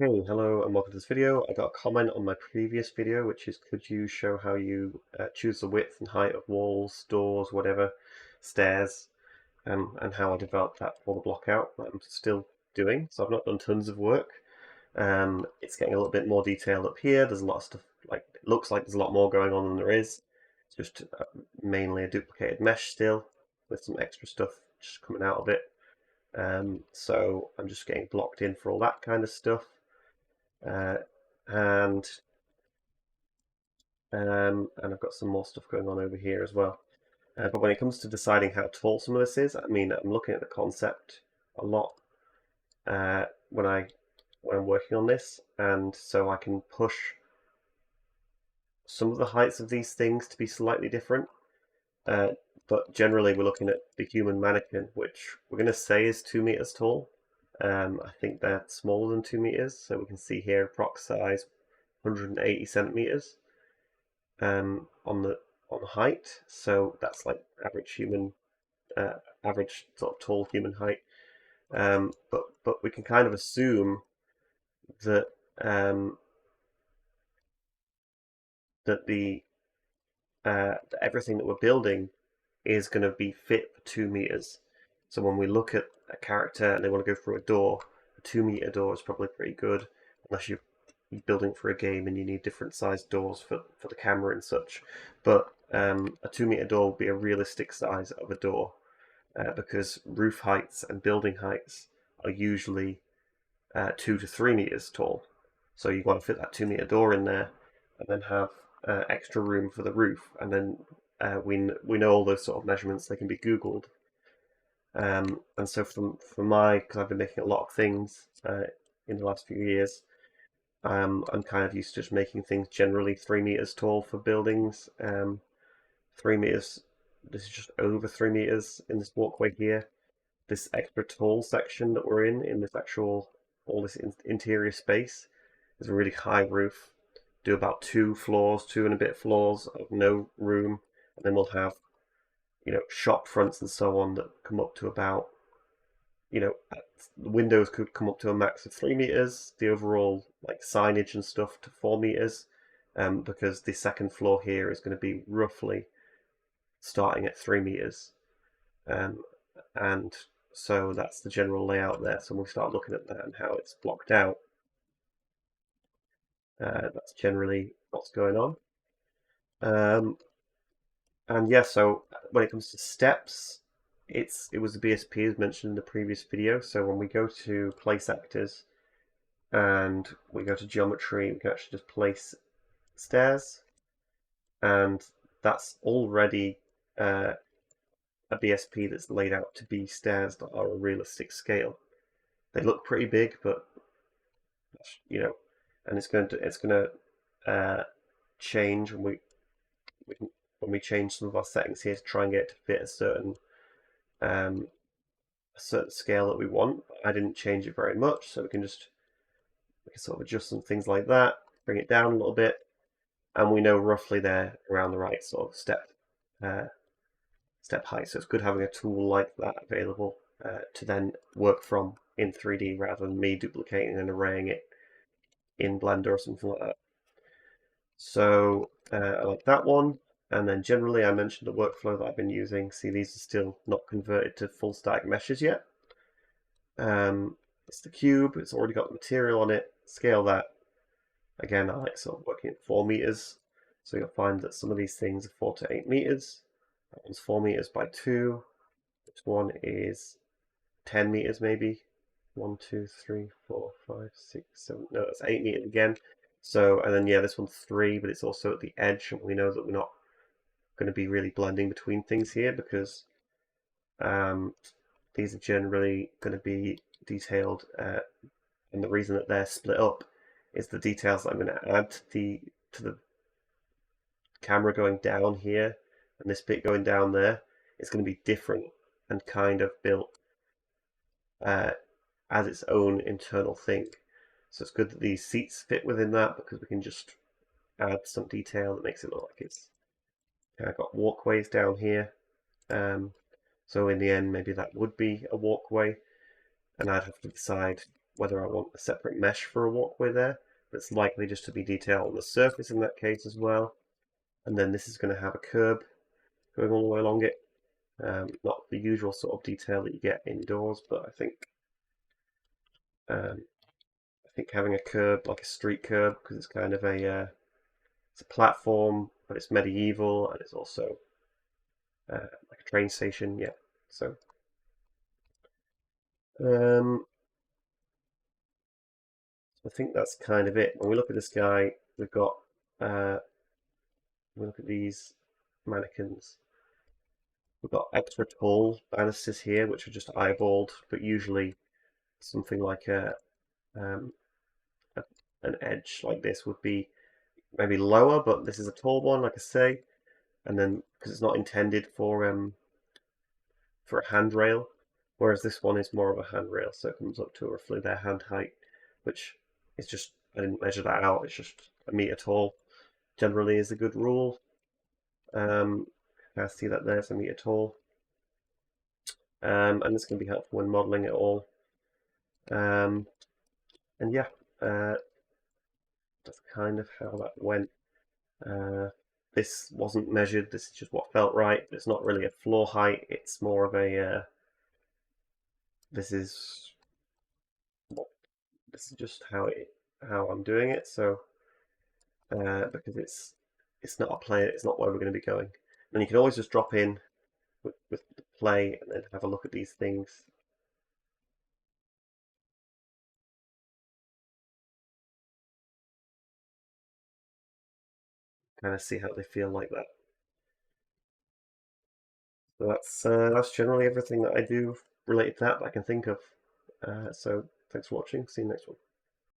Hey, hello and welcome to this video. I got a comment on my previous video, which is could you show how you choose the width and height of walls, doors, whatever, stairs, and how I developed that for the blockout that I'm still doing. So I've not done tons of work. It's getting a little bit more detailed up here. There's a lot of stuff, like it looks like there's a lot more going on than there is. It's just mainly a duplicated mesh still with some extra stuff just coming out of it. So I'm just getting blocked in for all that kind of stuff. Uh, and and I've got some more stuff going on over here as well. But when it comes to deciding how tall some of this is, I mean, I'm looking at the concept a lot uh, when I'm working on this, and so I can push some of the heights of these things to be slightly different. Uh, but generally, we're looking at the human mannequin, which we're going to say is 2 meters tall. I think they're smaller than 2 meters, so we can see here approx size 180 centimeters. On the height, so that's like average human, average sort of tall human height. But we can kind of assume that that the that everything that we're building is going to be fit for 2 meters. So when we look at a character and they want to go through a door, a 2 meter door is probably pretty good, unless you're building for a game and you need different sized doors for the camera and such. But a 2 meter door would be a realistic size of a door because roof heights and building heights are usually 2 to 3 meters tall. So you want to fit that 2 meter door in there and then have extra room for the roof. And then we know all those sort of measurements, they can be Googled. And so because I've been making a lot of things in the last few years, I'm kind of used to just making things generally 3 meters tall for buildings. 3 meters, this is just over 3 meters in this walkway here. This extra tall section that we're in this actual, all this interior space is a really high roof. Do about 2 floors, 2 and a bit floors of no room. And then we'll have, shop fronts and so on that come up to about, the windows could come up to a max of 3 meters. The overall like signage and stuff to 4 meters, because the second floor here is going to be roughly starting at 3 meters, and so that's the general layout there. So when we start looking at that and how it's blocked out, that's generally what's going on. And yeah, so when it comes to steps, it was the BSP as mentioned in the previous video. So when we go to place actors and we go to geometry, we can actually just place stairs, and that's already a BSP that's laid out to be stairs that are a realistic scale. They look pretty big, but and it's going to change when we change some of our settings here to try and get it to fit a certain scale that we want. I didn't change it very much, so we can sort of adjust some things like that, bring it down a little bit, and we know roughly they're around the right sort of step height. So it's good having a tool like that available to then work from in 3D rather than me duplicating and arraying it in Blender or something like that. So I like that one. And then generally I mentioned the workflow that I've been using. See, these are still not converted to full static meshes yet. It's the cube, it's already got the material on it. Scale that. Again, I like sort of working at 4 meters. So you'll find that some of these things are 4 to 8 meters. That one's 4 meters by 2. This one is 10 meters maybe. 1, 2, 3, 4, 5, 6, 7. No, it's 8 meters again. So, and then yeah, this one's 3, but it's also at the edge, and we know that we're not going to be really blending between things here because these are generally going to be detailed, and the reason that they're split up is the details that I'm going to add to the camera going down here and this bit going down there. It's going to be different and kind of built as its own internal thing. So it's good that these seats fit within that because we can just add some detail that makes it look like it's got walkways down here. So in the end, maybe that would be a walkway, and I'd have to decide whether I want a separate mesh for a walkway there, but it's likely just to be detail on the surface in that case as well. And then this is going to have a curb going all the way along it. Not the usual sort of detail that you get indoors, but I think having a curb, like a street curb, because it's kind of it's a platform, but it's medieval and it's also like a train station. Yeah, so um, I think that's kind of it. When we look at this guy, we've got we look at these mannequins. We've got extra tall banisters here, which are just eyeballed, but usually something like um, a an edge like this would be maybe lower, but this is a tall one, like I say, and then because it's not intended for a handrail, whereas this one is more of a handrail, so it comes up to roughly their hand height, which is just I didn't measure that out. It's just a meter tall. Generally, is a good rule. I see that there's a meter tall, and this can be helpful when modeling it all. Um, and yeah, uh, that's kind of how that went. Uh, this wasn't measured. This is just what felt right. It's not really a floor height. It's more of a this is this is just how I'm doing it. So because it's not a play, it's not where we're going to be going. And you can always just drop in with the play and then have a look at these things. Kind of see how they feel like that. So that's generally everything that I do related to that I can think of. So thanks for watching. See you next one.